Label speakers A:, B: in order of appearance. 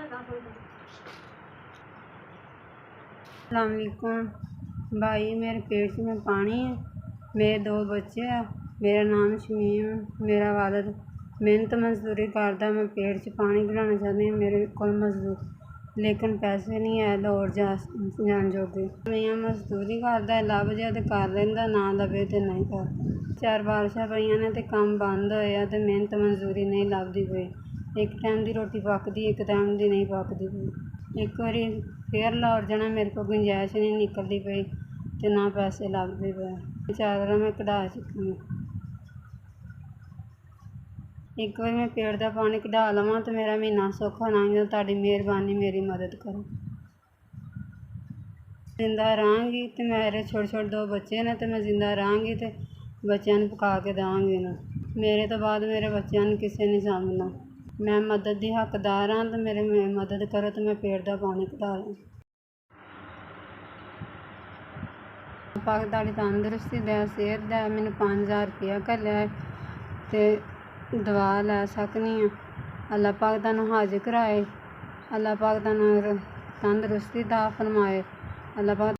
A: अस्सलामुअलैकुम भाई, मेरे पेट में पानी है। मेरे 2 बच्चे हैं। मेरा नाम शमीम, मेरा वालिद मेहनत मजदूरी करता। मैं पेट च पानी कढाना चाहती हूँ। मेरे को मजदूर लेकिन पैसे नहीं है लाहौर जान जोगे। मैं मजदूरी करता, लभ जाए तो कर लेंदा, ना लभे तो नहीं करता। 4 बारिशां पईयां ने ते काम बंद होया ते मेहनत मजदूरी नहीं लभदी पई। एक टाइम की रोटी पकदी, एक टाइम की नहीं पकदी पई। एक बारी फिर लाहौर जाना, मेरे को गुंजाइश नहीं निकलती पई ते ना पैसे लभदे पे। चादरां मैं कढा चुकी हूँ। एक बार मैं पेट का पानी कढा लवां तो मेरा महीना सौखा लंघ जाए। तुहाडी मेहरबानी, मेरी मदद करो। जिंदा रहांगी तो मेरे छोटे छोटे 2 बच्चे ने तो मैं जिंदा रहांगी तो बच्चों को पका के देवांगी ना। मेरे तो बाद मेरे बच्चों ने किसी नहीं समझना। मैं मदद की हकदार हाँ तो मेरी मदद करो तो मैं पेट का पानी कढा ਲਾਂ। पाक तुहाडी तंदुरुस्ती दे, सेहत दे। मैनू 5000 रुपया घल्लिया है ते दवा लै सकनी हाँ। अल्लाह पाक तुहानू हाजिर कराए। अल्लाह पाक तुहानू तंदुरुस्ती दा फरमाए। अल्लाह पाक